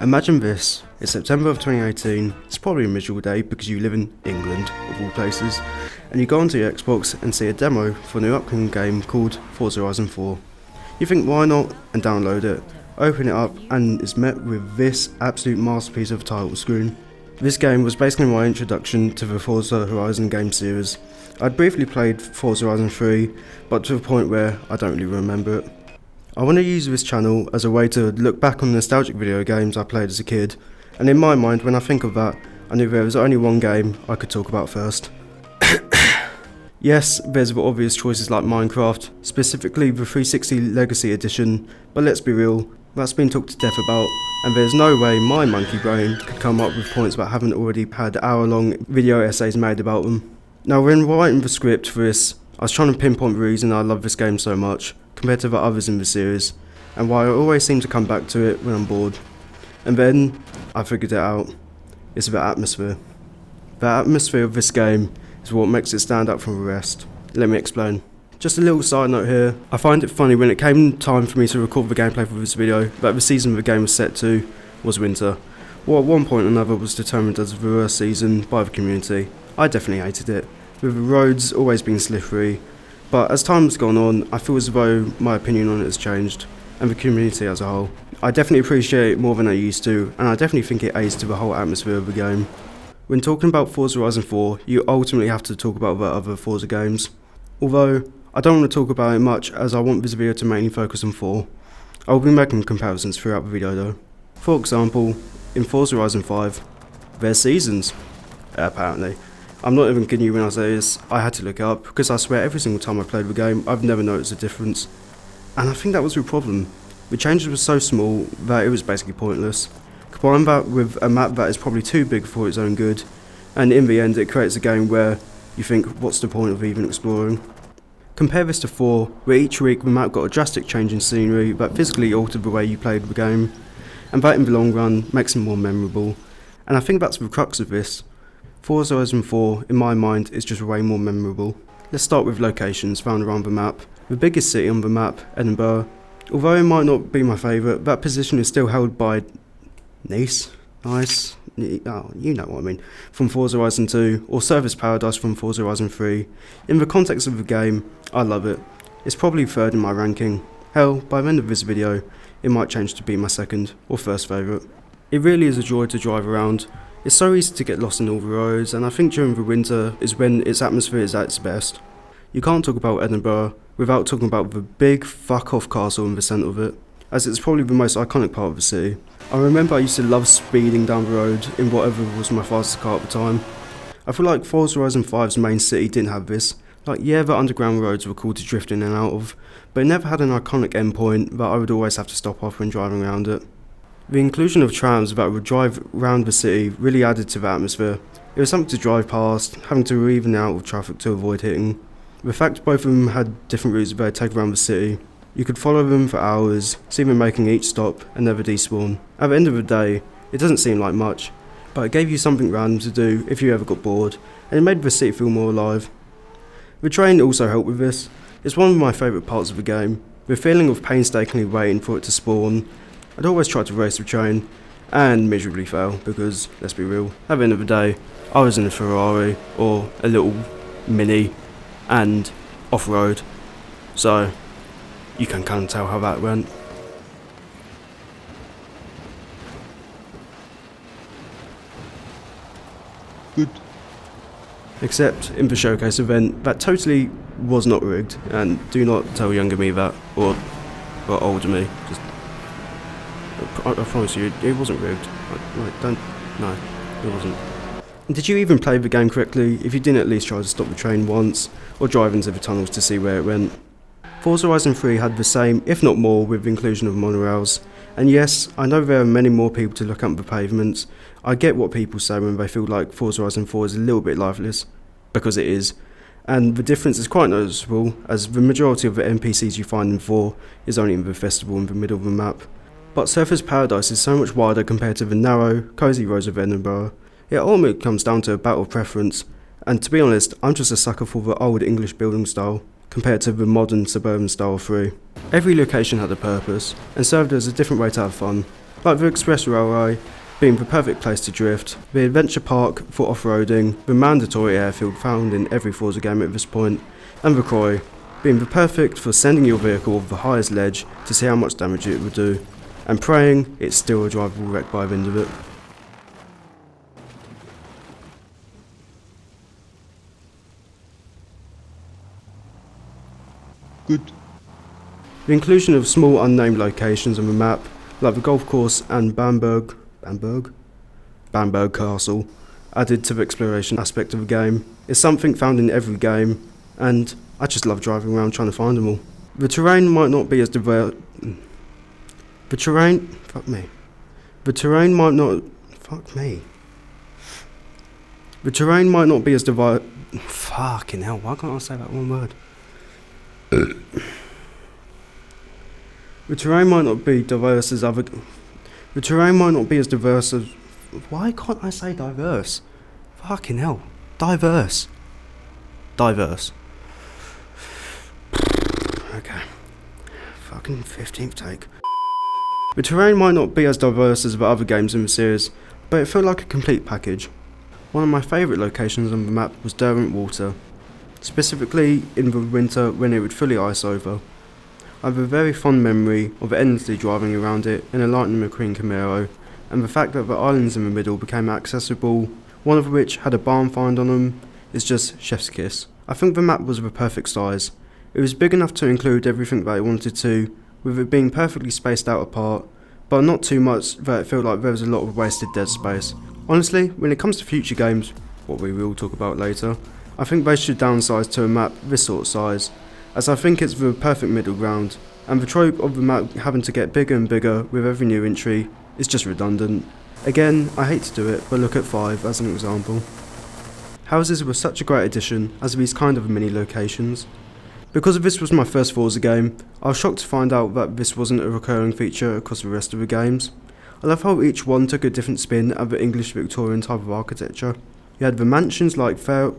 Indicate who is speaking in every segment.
Speaker 1: Imagine this, it's September of 2018, it's probably a miserable day because you live in England, of all places, and you go onto your Xbox and see a demo for a new upcoming game called Forza Horizon 4. You think why not, and download it, open it up and it's met with this absolute masterpiece of a title screen. This game was basically my introduction to the Forza Horizon game series. I'd briefly played Forza Horizon 3, but to a point where I don't really remember it. I want to use this channel as a way to look back on nostalgic video games I played as a kid, and in my mind when I think of that, I knew there was only one game I could talk about first. Yes, there's the obvious choices like Minecraft, specifically the 360 Legacy Edition, but let's be real, that's been talked to death about, and there's no way my monkey brain could come up with points about having already had hour-long video essays made about them. Now when writing the script for this, I was trying to pinpoint the reason I love this game so much, compared to the others in the series, and why I always seem to come back to it when I'm bored. And then, I figured it out. It's the atmosphere. The atmosphere of this game is what makes it stand out from the rest. Let me explain. Just a little side note here, I find it funny when it came time for me to record the gameplay for this video, that the season the game was set to was winter. What at one point or another was determined as the worst season by the community. I definitely hated it, with the roads always being slippery. But as time's gone on, I feel as though my opinion on it has changed, and the community as a whole. I definitely appreciate it more than I used to, and I definitely think it adds to the whole atmosphere of the game. When talking about Forza Horizon 4, you ultimately have to talk about the other Forza games. Although, I don't want to talk about it much as I want this video to mainly focus on 4. I will be making comparisons throughout the video though. For example, in Forza Horizon 5, there's seasons, apparently. I'm not even kidding you when I say this, I had to look it up, because I swear every single time I played the game, I've never noticed a difference. And I think that was the problem. The changes were so small that it was basically pointless. Combine that with a map that is probably too big for its own good, and in the end it creates a game where you think, what's the point of even exploring? Compare this to 4, where each week the map got a drastic change in scenery that physically altered the way you played the game, and that in the long run makes it more memorable. And I think that's the crux of this. Forza Horizon 4, in my mind, is just way more memorable. Let's start with locations found around the map. The biggest city on the map, Edinburgh. Although it might not be my favourite, that position is still held by Nice, oh, you know what I mean, from Forza Horizon 2, or Surface Paradise from Forza Horizon 3. In the context of the game, I love it. It's probably third in my ranking. Hell, by the end of this video, it might change to be my second or first favourite. It really is a joy to drive around. It's so easy to get lost in all the roads, and I think during the winter is when its atmosphere is at its best. You can't talk about Edinburgh without talking about the big fuck off castle in the centre of it, as it's probably the most iconic part of the city. I remember I used to love speeding down the road in whatever was my fastest car at the time. I feel like Forza Horizon 5's main city didn't have this. Like, yeah, the underground roads were cool to drift in and out of, but it never had an iconic endpoint that I would always have to stop off when driving around it. The inclusion of trams that would drive around the city really added to the atmosphere. It was something to drive past, having to weave in and out of traffic to avoid hitting. The fact both of them had different routes they take around the city, you could follow them for hours, see them making each stop and never despawn. At the end of the day, it doesn't seem like much, but it gave you something random to do if you ever got bored, and it made the city feel more alive. The train also helped with this. It's one of my favourite parts of the game. The feeling of painstakingly waiting for it to spawn. I'd always try to race the train, and miserably fail, because, let's be real, at the end of the day, I was in a Ferrari, or a little Mini, and off-road, so you can kind of tell how that went. Good. Except in the showcase event, that totally was not rigged, and do not tell younger me that, or older me, just I promise you, it wasn't rigged. No, it wasn't. And did you even play the game correctly if you didn't at least try to stop the train once, or drive into the tunnels to see where it went? Forza Horizon 3 had the same, if not more, with the inclusion of monorails. And yes, I know there are many more people to look up the pavements. I get what people say when they feel like Forza Horizon 4 is a little bit lifeless, because it is. And the difference is quite noticeable, as the majority of the NPCs you find in 4 is only in the festival in the middle of the map. But Surface Paradise is so much wider compared to the narrow, cosy roads of Edinburgh. It ultimately comes down to a battle of preference, and to be honest, I'm just a sucker for the old English building style, compared to the modern suburban style of 3. Every location had a purpose, and served as a different way to have fun. like the Express Railway being the perfect place to drift, the Adventure Park for off-roading, the mandatory airfield found in every Forza game at this point, and the Croy being the perfect for sending your vehicle off the highest ledge to see how much damage it would do, and praying it's still a drivable wreck by the end of it.
Speaker 2: Good.
Speaker 1: The inclusion of small unnamed locations on the map, like the golf course and Bamberg Castle, added to the exploration aspect of the game, is something found in every game, and I just love driving around trying to find them all. The terrain might not be as diverse. The terrain might not be as diverse. Fucking hell, why can't I say that one word? The terrain might not be as diverse as. Why can't I say diverse? Fucking hell. Diverse. Okay. Fucking 15th take. The terrain might not be as diverse as the other games in the series, but it felt like a complete package. One of my favourite locations on the map was Derwent Water, specifically in the winter when it would fully ice over. I have a very fond memory of endlessly driving around it in a Lightning McQueen Camaro, and the fact that the islands in the middle became accessible, one of which had a barn find on them, is just chef's kiss. I think the map was of a perfect size. It was big enough to include everything that it wanted to, with it being perfectly spaced out apart, but not too much that it felt like there was a lot of wasted dead space. Honestly, when it comes to future games, what we will talk about later, I think they should downsize to a map this sort of size, as I think it's the perfect middle ground, and the trope of the map having to get bigger and bigger with every new entry is just redundant. Again, I hate to do it, but look at 5 as an example. Houses were such a great addition as these kind of mini locations. Because this was my first Forza game, I was shocked to find out that this wasn't a recurring feature across the rest of the games. I love how each one took a different spin at the English Victorian type of architecture. You had the mansions like Fair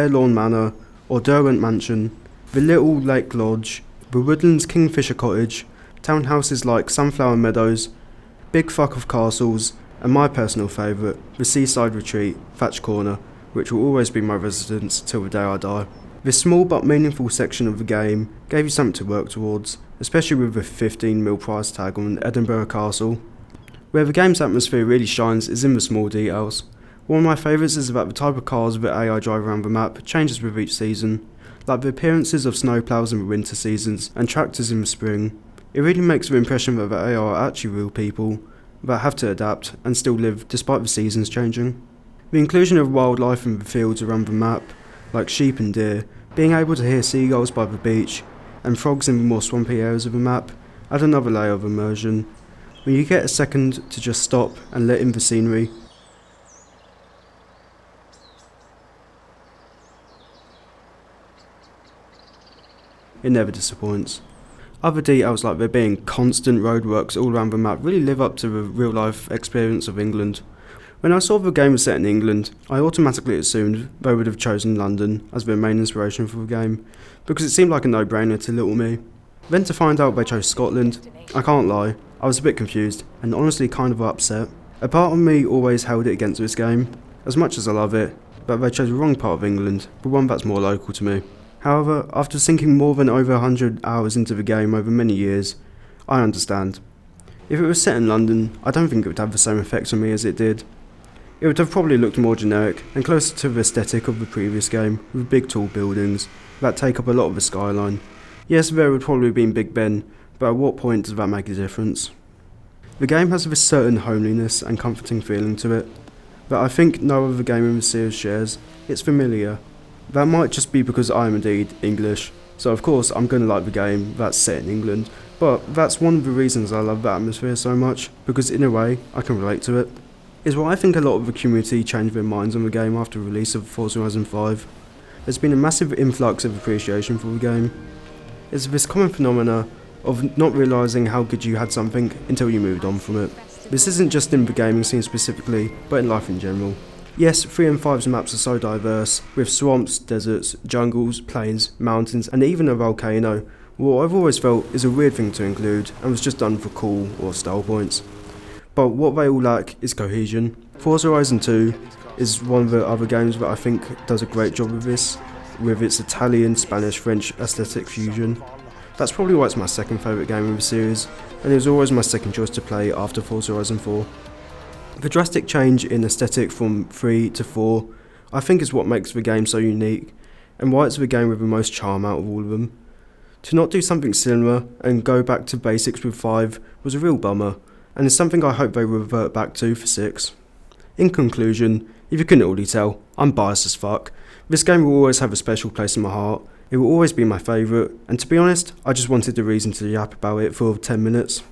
Speaker 1: Lawn Manor or Derwent Mansion, the Little Lake Lodge, the Woodlands Kingfisher Cottage, townhouses like Sunflower Meadows, Big Fuck of Castles, and my personal favourite, the Seaside Retreat, Thatch Corner, which will always be my residence till the day I die. This small but meaningful section of the game gave you something to work towards, especially with the 15mm price tag on Edinburgh Castle. Where the game's atmosphere really shines is in the small details. One of my favourites is that the type of cars that AI drive around the map changes with each season, like the appearances of snowplows in the winter seasons and tractors in the spring. It really makes the impression that the AI are actually real people that have to adapt and still live despite the seasons changing. The inclusion of wildlife in the fields around the map, like sheep and deer, being able to hear seagulls by the beach, and frogs in the more swampy areas of the map, add another layer of immersion. When you get a second to just stop and let in the scenery, it never disappoints. Other details like there being constant roadworks all around the map really live up to the real life experience of England. When I saw the game was set in England, I automatically assumed they would have chosen London as their main inspiration for the game, because it seemed like a no-brainer to little me. Then to find out they chose Scotland, I can't lie, I was a bit confused, and honestly kind of upset. A part of me always held it against this game, as much as I love it, but they chose the wrong part of England, the one that's more local to me. However, after sinking more than over 100 hours into the game over many years, I understand. If it was set in London, I don't think it would have the same effect on me as it did. It would have probably looked more generic and closer to the aesthetic of the previous game, with big tall buildings that take up a lot of the skyline. Yes, there would probably have been Big Ben, but at what point does that make a difference? The game has this certain homeliness and comforting feeling to it that I think no other game in the series shares. It's familiar. That might just be because I am indeed English, so of course I'm going to like the game that's set in England, but that's one of the reasons I love the atmosphere so much, because in a way I can relate to it. Is why I think a lot of the community changed their minds on the game after the release of Forza Horizon 5. There's been a massive influx of appreciation for the game. It's this common phenomena of not realising how good you had something until you moved on from it. This isn't just in the gaming scene specifically, but in life in general. Yes, 3 and 5's maps are so diverse, with swamps, deserts, jungles, plains, mountains, and even a volcano, what I've always felt is a weird thing to include and was just done for cool or style points. But what they all lack is cohesion. Forza Horizon 2 is one of the other games that I think does a great job of this, with its Italian, Spanish, French aesthetic fusion. That's probably why it's my second favourite game in the series, and it was always my second choice to play after Forza Horizon 4. The drastic change in aesthetic from 3 to 4 I think is what makes the game so unique, and why it's the game with the most charm out of all of them. To not do something similar and go back to basics with 5 was a real bummer, and it's something I hope they revert back to for 6. In conclusion, if you couldn't already tell, I'm biased as fuck. This game will always have a special place in my heart, it will always be my favourite, and to be honest, I just wanted the reason to yap about it for 10 minutes.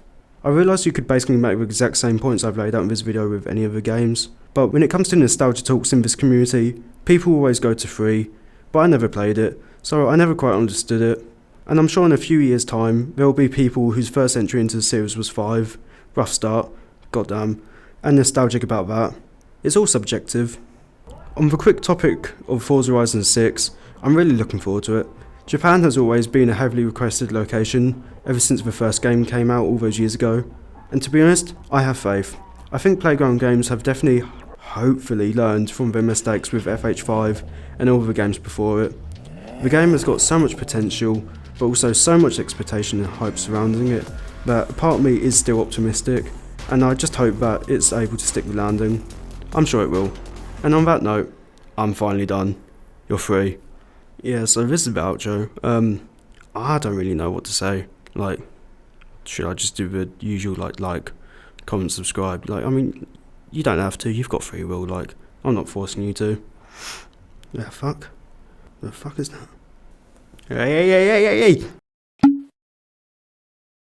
Speaker 1: I realised you could basically make the exact same points I've laid out in this video with any other games, but when it comes to nostalgia talks in this community, people always go to 3, but I never played it, so I never quite understood it. And I'm sure in a few years' time, there will be people whose first entry into the series was 5, rough start, goddamn, and nostalgic about that. It's all subjective. On the quick topic of Forza Horizon 6, I'm really looking forward to it. Japan has always been a heavily requested location, ever since the first game came out all those years ago, and to be honest, I have faith. I think Playground Games have definitely, hopefully, learned from their mistakes with FH5 and all the games before it. The game has got so much potential, but also so much expectation and hype surrounding it, that a part of me is still optimistic, and I just hope that it's able to stick the landing. I'm sure it will. And on that note, I'm finally done. You're free. Yeah, so this is the outro. I don't really know what to say. Like, should I just do the usual like, comment, subscribe? Like, I mean, you don't have to. You've got free will. Like, I'm not forcing you to. Yeah, fuck. The fuck is that? Hey.